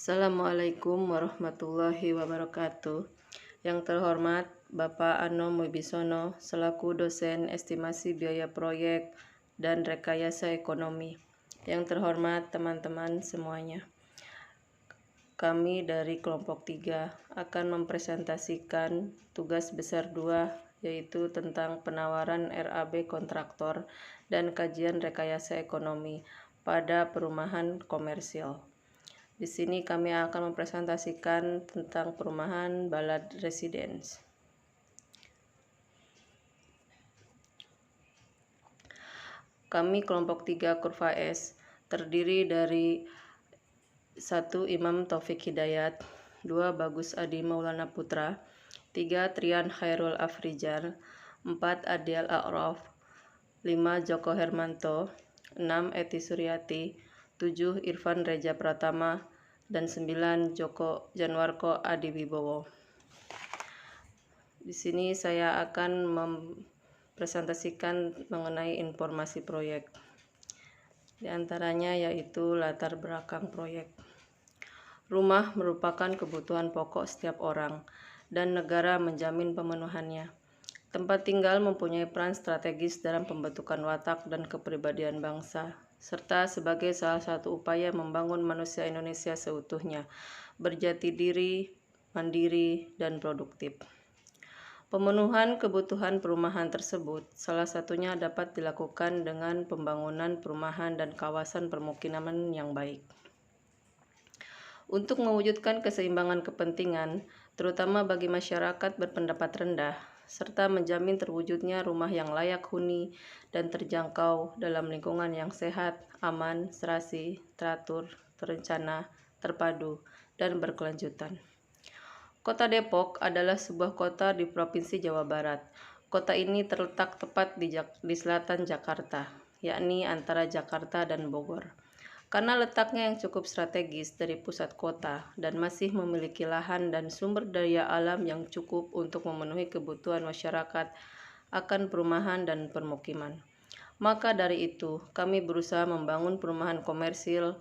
Assalamualaikum warahmatullahi wabarakatuh. Yang terhormat Bapak Ano Wibisono selaku dosen estimasi biaya proyek dan rekayasa ekonomi. Yang terhormat teman-teman semuanya. Kami dari kelompok 3 akan mempresentasikan tugas besar 2 yaitu tentang penawaran RAB kontraktor dan kajian rekayasa ekonomi pada perumahan komersial. Di sini kami akan mempresentasikan tentang perumahan Balad Residence. Kami kelompok 3 Kurva S terdiri dari 1. Imam Taufik Hidayat, 2. Bagus Adi Maulana Putra, 3. Trian Khairul Afrijar, 4. Adial A'raf, 5. Joko Hermanto, 6. Eti Suryati, 7. Irfan Reja Pratama, dan 9. Joko Janwarko Adi Wibowo. Di sini saya akan mempresentasikan mengenai informasi proyek. Di antaranya yaitu latar belakang proyek. Rumah merupakan kebutuhan pokok setiap orang, dan negara menjamin pemenuhannya. Tempat tinggal mempunyai peran strategis dalam pembentukan watak dan kepribadian bangsa, serta sebagai salah satu upaya membangun manusia Indonesia seutuhnya, berjati diri, mandiri, dan produktif. Pemenuhan kebutuhan perumahan tersebut salah satunya dapat dilakukan dengan pembangunan perumahan dan kawasan permukiman yang baik. Untuk mewujudkan keseimbangan kepentingan, terutama bagi masyarakat berpendapat rendah, serta menjamin terwujudnya rumah yang layak huni dan terjangkau dalam lingkungan yang sehat, aman, serasi, teratur, terencana, terpadu, dan berkelanjutan. Kota Depok adalah sebuah kota di Provinsi Jawa Barat. Kota ini terletak tepat di selatan Jakarta, yakni antara Jakarta dan Bogor. Karena letaknya yang cukup strategis dari pusat kota dan masih memiliki lahan dan sumber daya alam yang cukup untuk memenuhi kebutuhan masyarakat akan perumahan dan permukiman. Maka dari itu, kami berusaha membangun perumahan komersil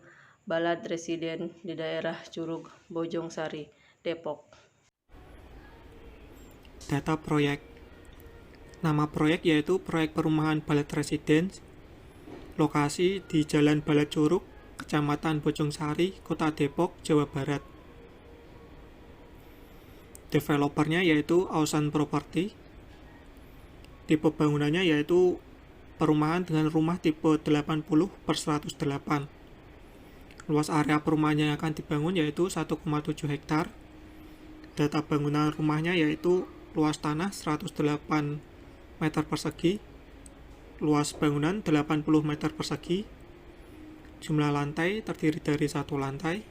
Balad Residence di daerah Curug, Bojong Sari, Depok. Data proyek. Nama proyek yaitu Proyek Perumahan Balad Residence. Lokasi di Jalan Balad Curug, Kecamatan Bojong Sari, Kota Depok, Jawa Barat. Developernya yaitu Ausan Property. Tipe bangunannya yaitu perumahan dengan rumah tipe 80/108. Luas area perumahan yang akan dibangun yaitu 1,7 hektar. Data bangunan rumahnya yaitu luas tanah 108 meter persegi, luas bangunan 80 meter persegi, jumlah lantai terdiri dari 1 lantai,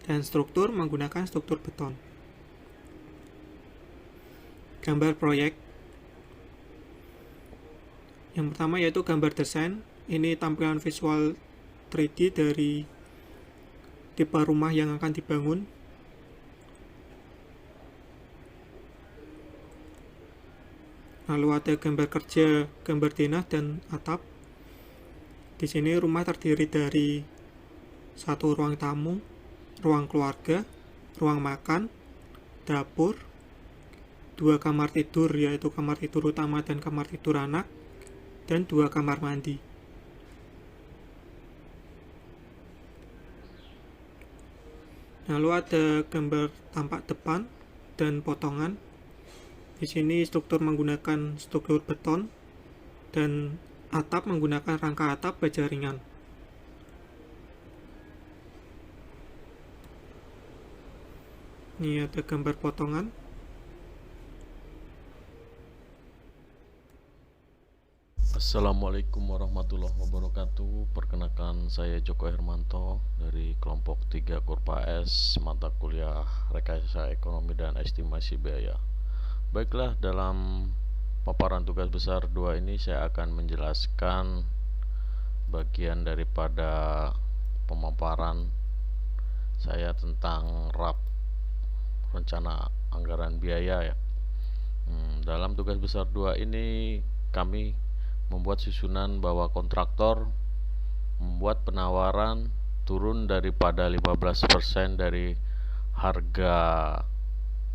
dan struktur menggunakan struktur beton. Gambar proyek. Yang pertama yaitu gambar desain. Ini tampilan visual 3D dari tipe rumah yang akan dibangun. Lalu ada gambar kerja, gambar denah, dan atap. Di sini rumah terdiri dari 1 ruang tamu, ruang keluarga, ruang makan, dapur, 2 kamar tidur yaitu kamar tidur utama dan kamar tidur anak, dan 2 kamar mandi. Lalu ada gambar tampak depan dan potongan. Di sini struktur menggunakan struktur beton dan atap menggunakan rangka atap baja ringan. Ini ada gambar potongan. Assalamualaikum warahmatullahi wabarakatuh. Perkenalkan, saya Joko Hermanto dari kelompok 3 Kurva S, mata kuliah Rekayasa Ekonomi dan Estimasi Biaya. Baiklah, dalam paparan tugas besar 2 ini saya akan menjelaskan bagian daripada pemaparan saya tentang RAP, rencana anggaran biaya ya. Dalam tugas besar 2 ini kami membuat susunan bahwa kontraktor membuat penawaran turun daripada 15% dari harga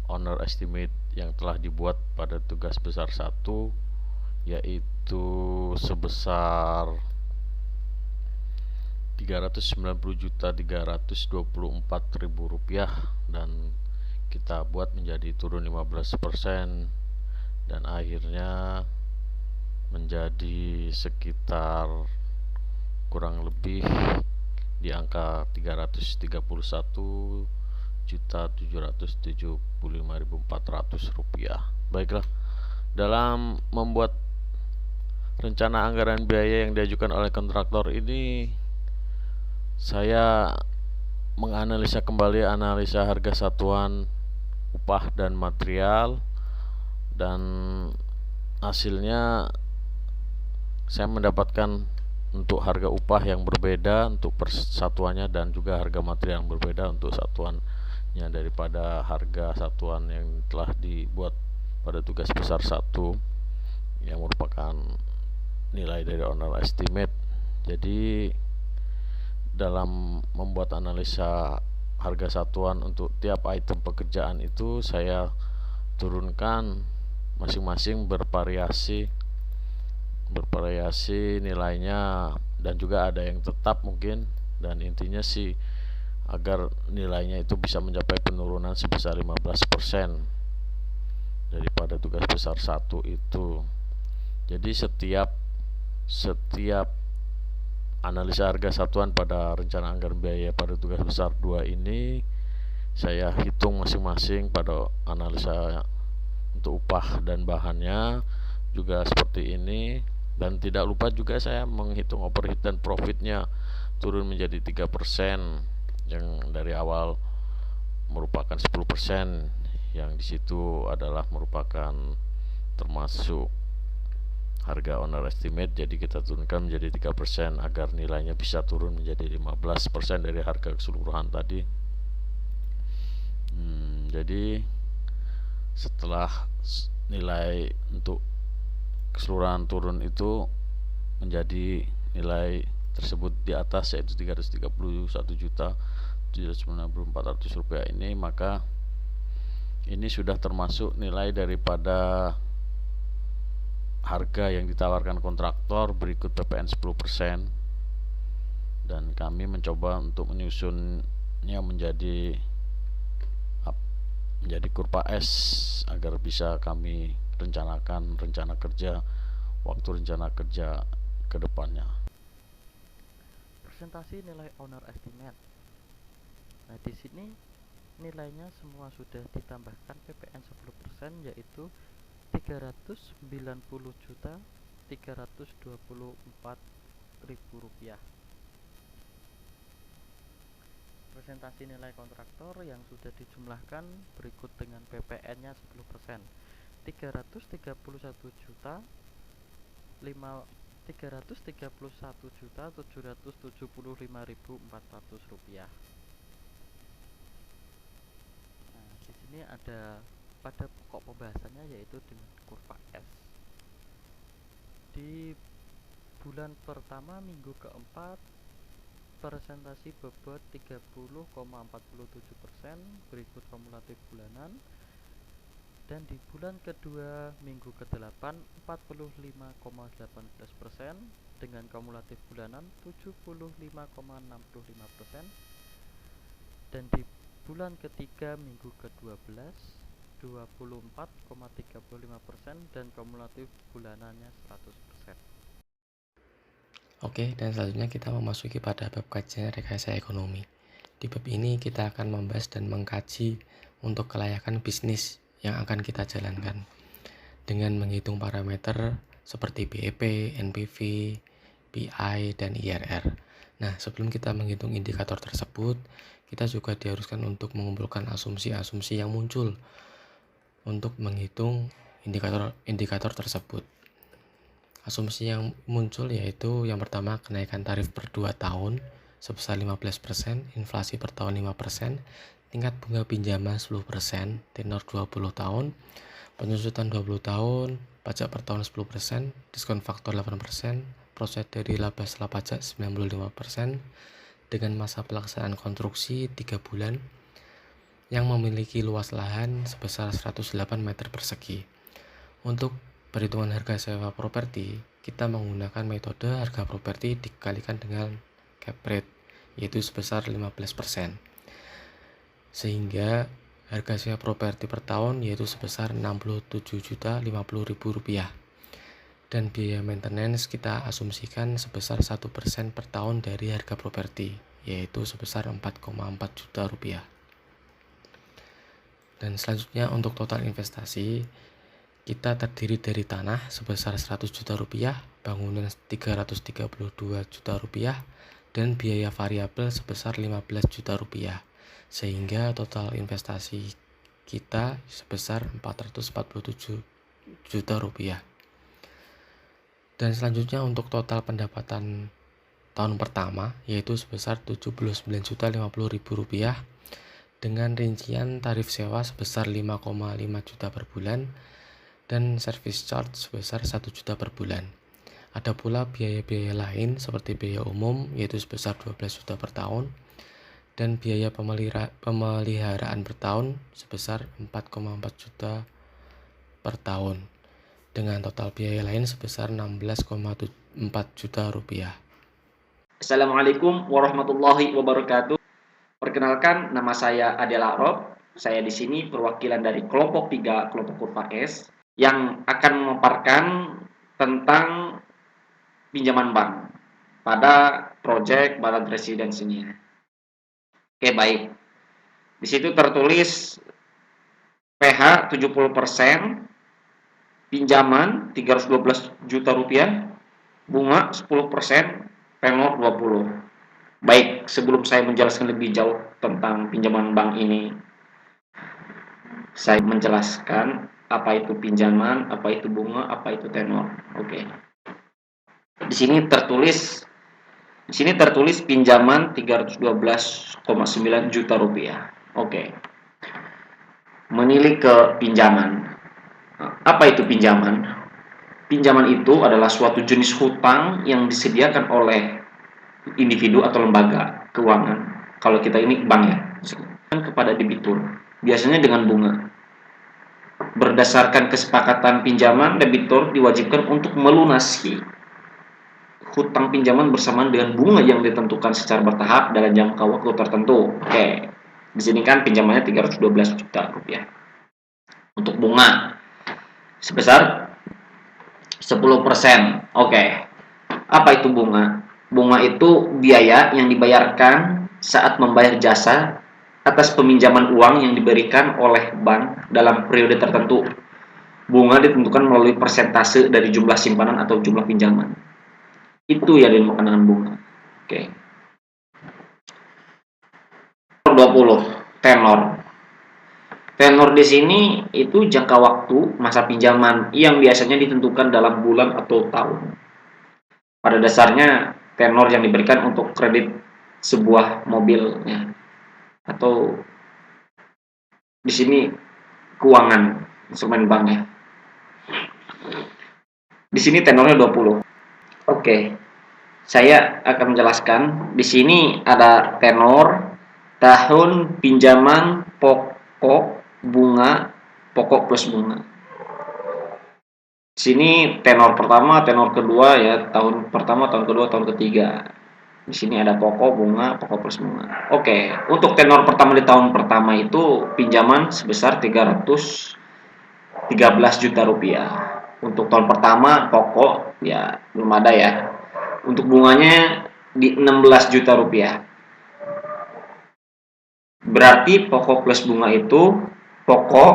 owner estimate yang telah dibuat pada tugas besar 1, yaitu sebesar Rp390.324.000, dan kita buat menjadi turun 15%, dan akhirnya menjadi sekitar kurang lebih di angka Rp331.775.400. Baiklah, dalam membuat rencana anggaran biaya yang diajukan oleh kontraktor ini, saya menganalisa kembali analisa harga satuan upah dan material, dan hasilnya saya mendapatkan untuk harga upah yang berbeda untuk persatuannya, dan juga harga material yang berbeda untuk satuannya daripada harga satuan yang telah dibuat pada tugas besar 1 yang merupakan nilai dari owner estimate. Jadi dalam membuat analisa harga satuan untuk tiap item pekerjaan itu, saya turunkan masing-masing bervariasi nilainya, dan juga ada yang tetap mungkin, dan intinya sih agar nilainya itu bisa mencapai penurunan sebesar 15% daripada tugas besar 1 itu. Jadi setiap analisa harga satuan pada rencana anggaran biaya pada tugas besar 2 ini saya hitung masing-masing pada analisa untuk upah dan bahannya juga seperti ini. Dan tidak lupa juga saya menghitung overhead dan profitnya turun menjadi 3%, yang dari awal merupakan 10%, yang disitu adalah merupakan termasuk harga owner estimate. Jadi kita turunkan menjadi 3% agar nilainya bisa turun menjadi 15% dari harga keseluruhan tadi. Jadi setelah nilai untuk keseluruhan turun itu menjadi nilai tersebut di atas, yaitu Rp331.794.000 ini, maka ini sudah termasuk nilai daripada harga yang ditawarkan kontraktor berikut PPN 10%, dan kami mencoba untuk menyusunnya menjadi kurva S agar bisa kami rencanakan rencana kerja ke depannya. Presentasi nilai owner estimate. Nah, di sini nilainya semua sudah ditambahkan PPN 10%, yaitu Rp390.324.000. Presentasi nilai kontraktor yang sudah dijumlahkan berikut dengan PPN-nya 10%. Rp331.775.400. Nah, di sini ada pada pokok pembahasannya, yaitu dengan kurva S. Di bulan pertama minggu keempat, presentasi bobot 30,47%, berikut kumulatif bulanan. Dan di bulan kedua minggu ke-8 45,18% dengan kumulatif bulanan 75,65%. Dan di bulan ketiga minggu ke-12 24,35% dan kumulatif bulanannya 100%. Oke, dan selanjutnya kita memasuki pada bab kajian rekayasa ekonomi. Di bab ini kita akan membahas dan mengkaji untuk kelayakan bisnis yang akan kita jalankan dengan menghitung parameter seperti BEP, NPV, PI, dan IRR. Nah, sebelum kita menghitung indikator tersebut, kita juga diharuskan untuk mengumpulkan asumsi-asumsi yang muncul untuk menghitung indikator tersebut. Asumsi yang muncul yaitu yang pertama, kenaikan tarif per 2 tahun sebesar 15%, inflasi per tahun 5%, tingkat bunga pinjaman 10%, tenor 20 tahun, penyusutan 20 tahun, pajak per tahun 10%, diskon faktor 8%, proseduri laba setelah pajak 95%, dengan masa pelaksanaan konstruksi 3 bulan yang memiliki luas lahan sebesar 108 meter persegi. Untuk perhitungan harga sewa properti, kita menggunakan metode harga properti dikalikan dengan cap rate, yaitu sebesar 15%. Sehingga harga sewa properti per tahun yaitu sebesar Rp67.050.000. Dan biaya maintenance kita asumsikan sebesar 1% per tahun dari harga properti, yaitu sebesar Rp4,4 juta. Dan selanjutnya untuk total investasi, kita terdiri dari tanah sebesar Rp100 juta, bangunan Rp332 juta, dan biaya variabel sebesar Rp15 juta, sehingga total investasi kita sebesar Rp447 juta. Dan selanjutnya untuk total pendapatan tahun pertama yaitu sebesar Rp79.050.000 dengan rincian tarif sewa sebesar 5,5 juta per bulan dan service charge sebesar 1 juta per bulan. Ada pula biaya-biaya lain seperti biaya umum yaitu sebesar 12 juta per tahun dan biaya pemeliharaan per tahun sebesar 4,4 juta per tahun dengan total biaya lain sebesar 16,4 juta rupiah. Assalamualaikum warahmatullahi wabarakatuh. Perkenalkan, nama saya Adel Arab. Saya di sini perwakilan dari kelompok 3, kelompok kurva S, yang akan memaparkan tentang pinjaman bank pada proyek Barat Residensinya. Oke, baik. Di situ tertulis PH 70%, pinjaman 312 juta rupiah, bunga 10%, tenor 20. Baik, sebelum saya menjelaskan lebih jauh tentang pinjaman bank ini, saya menjelaskan apa itu pinjaman, apa itu bunga, apa itu tenor. Oke. Di sini tertulis pinjaman 312,9 juta rupiah. Oke. Menilik ke pinjaman. Apa itu pinjaman? Pinjaman itu adalah suatu jenis hutang yang disediakan oleh individu atau lembaga keuangan, kalau kita ini bank ya, kepada debitur, biasanya dengan bunga. Berdasarkan kesepakatan pinjaman, debitur diwajibkan untuk melunasi hutang pinjaman bersamaan dengan bunga yang ditentukan secara bertahap dalam jangka waktu tertentu. Oke, di sini kan pinjamannya 312 juta rupiah. Untuk bunga sebesar 10%. Oke, apa itu bunga? Bunga itu biaya yang dibayarkan saat membayar jasa atas peminjaman uang yang diberikan oleh bank dalam periode tertentu. Bunga ditentukan melalui persentase dari jumlah simpanan atau jumlah pinjaman. Itu yang dinamakan dengan bunga. Oke. 20. Tenor. Tenor di sini itu jangka waktu masa pinjaman yang biasanya ditentukan dalam bulan atau tahun. Pada dasarnya tenor yang diberikan untuk kredit sebuah mobil ya, atau di sini keuangan instrumen bank ya. Di sini tenornya 20. Oke. Saya akan menjelaskan. Di sini ada tenor, tahun, pinjaman, pokok, bunga, pokok plus bunga. Sini tenor pertama, tenor kedua ya, tahun pertama, tahun kedua, tahun ketiga. Di sini ada pokok, bunga, pokok plus bunga. Oke, untuk tenor pertama di tahun pertama itu pinjaman sebesar 313 juta rupiah. Untuk tahun pertama pokok ya belum ada ya. Untuk bunganya di 16 juta rupiah. Berarti pokok plus bunga itu pokok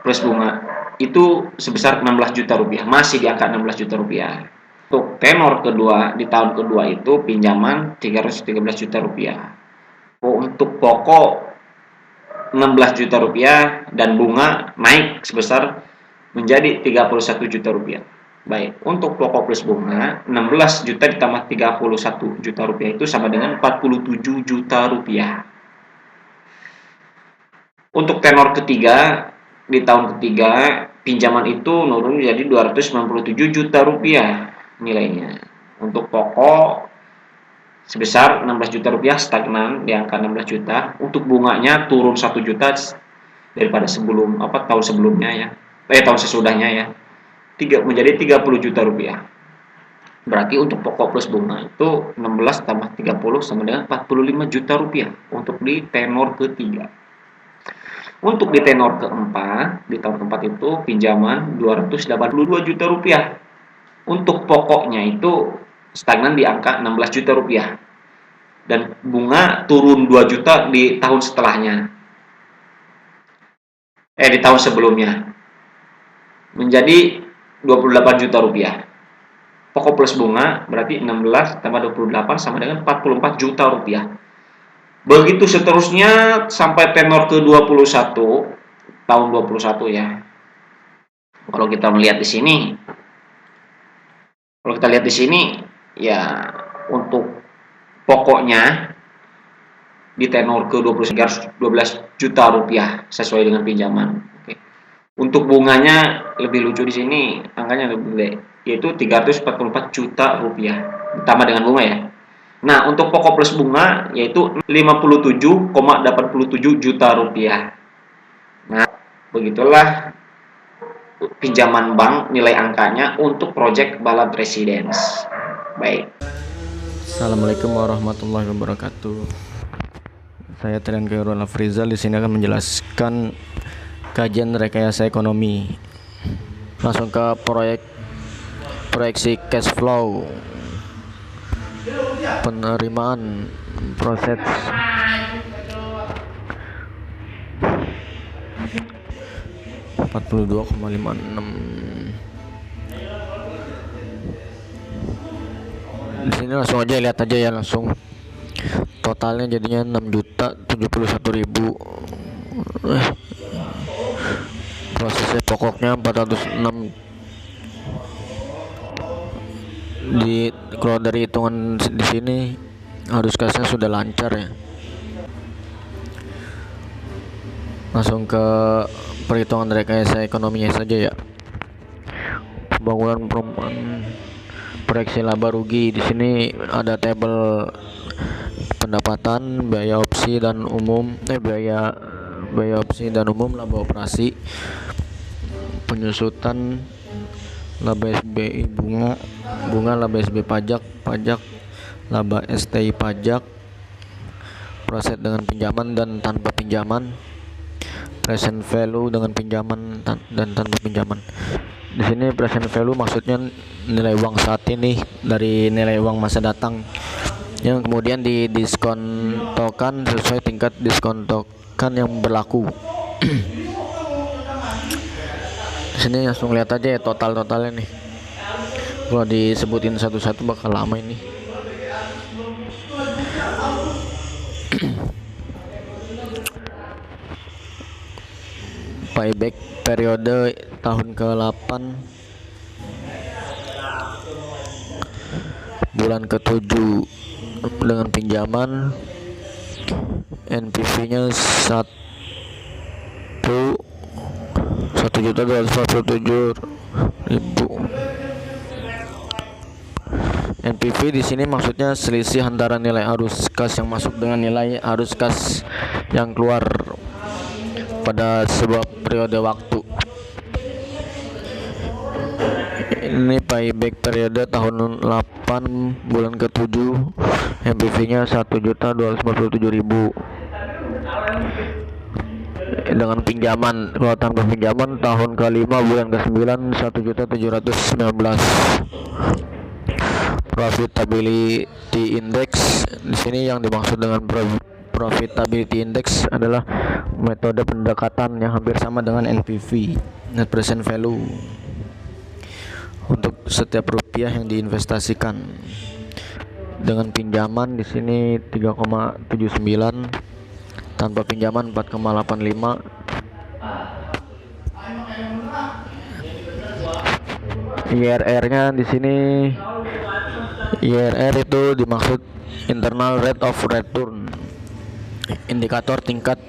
plus bunga itu sebesar 16 juta rupiah, masih di angka 16 juta rupiah. Untuk tenor kedua di tahun kedua itu pinjaman 313 juta rupiah. Untuk pokok 16 juta rupiah dan bunga naik sebesar menjadi 31 juta rupiah. Baik, untuk pokok plus bunga 16 juta ditambah 31 juta rupiah itu sama dengan 47 juta rupiah. Untuk tenor ketiga di tahun ketiga pinjaman itu nurun menjadi 297 juta rupiah nilainya. Untuk pokok sebesar 16 juta rupiah, stagnan di angka 16 juta. Untuk bunganya turun 1 juta daripada tahun sebelumnya ya. Tahun sesudahnya ya. Menjadi 30 juta rupiah. Berarti untuk pokok plus bunga itu 16 tambah 30 sama dengan 45 juta rupiah untuk di tenor ketiga. Untuk di tenor keempat, di tahun keempat itu pinjaman 282 juta rupiah. Untuk pokoknya itu stagnan di angka 16 juta rupiah. Dan bunga turun 2 juta di tahun setelahnya. Di tahun sebelumnya. Menjadi 28 juta rupiah. Pokok plus bunga berarti 16 tambah 28 sama dengan 44 juta rupiah. Begitu seterusnya sampai tenor ke-21 tahun 21 ya. Kalau kita lihat di sini ya, untuk pokoknya di tenor ke-21 12 juta rupiah sesuai dengan pinjaman. Oke. Untuk bunganya lebih lucu di sini, angkanya lebih gede, yaitu 344 juta rupiah ditambah dengan bunga ya. Nah, untuk pokok plus bunga yaitu 57,87 juta rupiah. Nah, begitulah pinjaman bank nilai angkanya untuk proyek Balad Residence. Baik. Assalamualaikum warahmatullahi wabarakatuh. Saya Trian Khairul Afrizal di sini akan menjelaskan kajian rekayasa ekonomi. Langsung ke proyeksi cash flow. Penerimaan proses $42,56. Di sini langsung aja lihat aja ya, langsung totalnya jadinya 6.071.000. Prosesnya pokoknya 406. Kalau dari hitungan di sini arus kasnya sudah lancar ya. Langsung ke perhitungan rekayasa ekonominya saja ya. Pembangunan perumahan, proyeksi laba rugi. Di sini ada tabel pendapatan, biaya opsi dan umum, biaya opsi dan umum, laba operasi, penyusutan, laba SBI bunga, laba SBI pajak, laba STI pajak, proses dengan pinjaman dan tanpa pinjaman, present value dengan pinjaman dan tanpa pinjaman. Di sini present value maksudnya nilai uang saat ini dari nilai uang masa datang yang kemudian didiskontokan sesuai tingkat diskontokan yang berlaku. Di sini langsung lihat aja ya totalnya nih. Kalau disebutin satu-satu bakal lama ini. Payback periode tahun ke-8 bulan ke-7 dengan pinjaman NPV-nya 1.247.000. NPV di sini maksudnya selisih antara nilai arus kas yang masuk dengan nilai arus kas yang keluar pada sebuah periode waktu. Ini payback periode tahun 8 bulan ke-7, NPV-nya 1.247.000. Dengan pinjaman, kalau tanpa pinjaman tahun ke-5 bulan ke-9 1.719. Profitability index di sini yang dimaksud dengan profitability index adalah metode pendekatan yang hampir sama dengan NPV, net present value, untuk setiap rupiah yang diinvestasikan. Dengan pinjaman di sini 3,79, tanpa pinjaman 4,85. IRR-nya di sini, IRR itu dimaksud internal rate of return. Indikator tingkat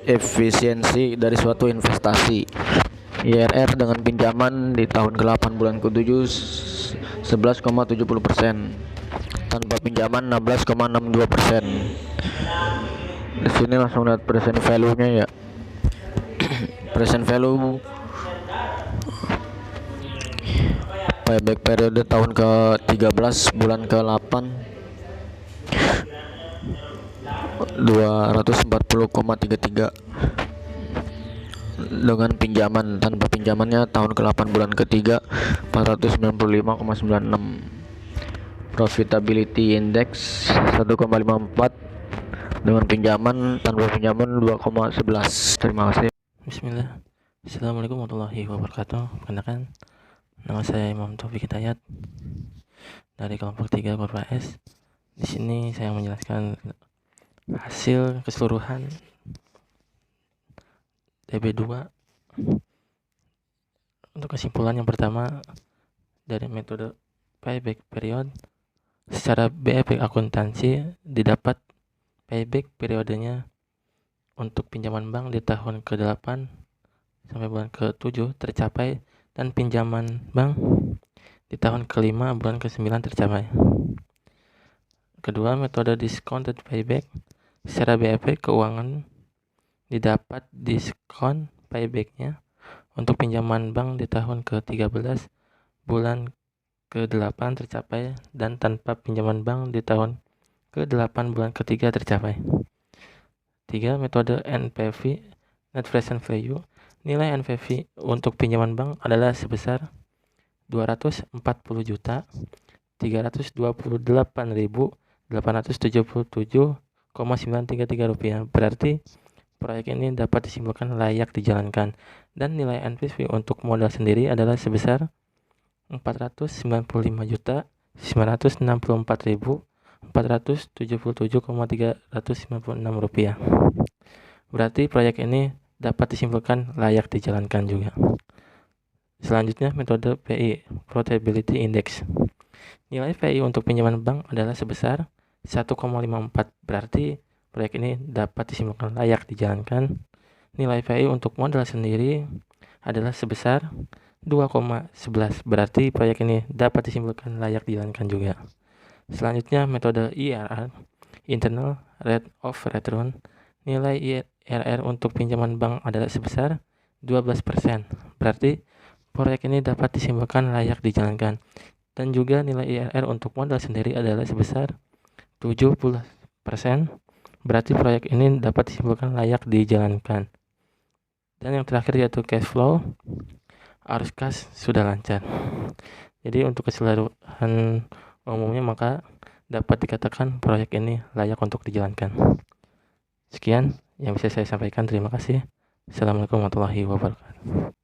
efisiensi dari suatu investasi. IRR dengan pinjaman di tahun ke-8 bulan ke-7 11,70%, tanpa pinjaman 16,62%. Di sini langsung lihat present value-nya ya. Present value payback periode tahun ke-13 bulan ke-8 240,33, dengan pinjaman, tanpa pinjamannya tahun ke-8 bulan ke-3 495,96. Profitability index 1,54, dengan pinjaman, tanpa pinjaman 2,11. Terima kasih. Bismillah. Assalamualaikum warahmatullahi wabarakatuh. Perkenalkan, nama saya Imam Taufik Hidayat dari kelompok 3 Korpa S. Di sini saya menjelaskan hasil keseluruhan TB2. Untuk kesimpulan yang pertama, dari metode payback period secara BEP akuntansi didapat payback periodenya untuk pinjaman bank di tahun ke-8 sampai bulan ke-7 tercapai, dan pinjaman bank di tahun ke-5 bulan ke-9 tercapai. Kedua, metode discounted payback secara BEP keuangan didapat diskon paybacknya untuk pinjaman bank di tahun ke-13 bulan ke-8 tercapai, dan tanpa pinjaman bank di tahun ke-8 bulan ke-3 tercapai. 3. Metode NPV Net Present Value. Nilai NPV untuk pinjaman bank adalah sebesar 240.828.877,933 rupiah. Berarti proyek ini dapat disimpulkan layak dijalankan, dan nilai NPV untuk modal sendiri adalah sebesar 495.964.477,396 rupiah. Berarti proyek ini dapat disimpulkan layak dijalankan juga. Selanjutnya, metode PI Profitability Index. Nilai PI untuk pinjaman bank adalah sebesar 1,54. Berarti proyek ini dapat disimpulkan layak dijalankan. Nilai PI untuk modal sendiri adalah sebesar 2,11. Berarti proyek ini dapat disimpulkan layak dijalankan juga. Selanjutnya, metode IRR Internal Rate of Return. Nilai IRR untuk pinjaman bank adalah sebesar 12%. Berarti proyek ini dapat disimpulkan layak dijalankan. Dan juga nilai IRR untuk modal sendiri adalah sebesar 70%. Berarti proyek ini dapat disimpulkan layak dijalankan. Dan yang terakhir yaitu cash flow. Arus kas sudah lancar. Jadi untuk keseluruhan umumnya maka dapat dikatakan proyek ini layak untuk dijalankan. Sekian yang bisa saya sampaikan. Terima kasih. Assalamualaikum warahmatullahi wabarakatuh.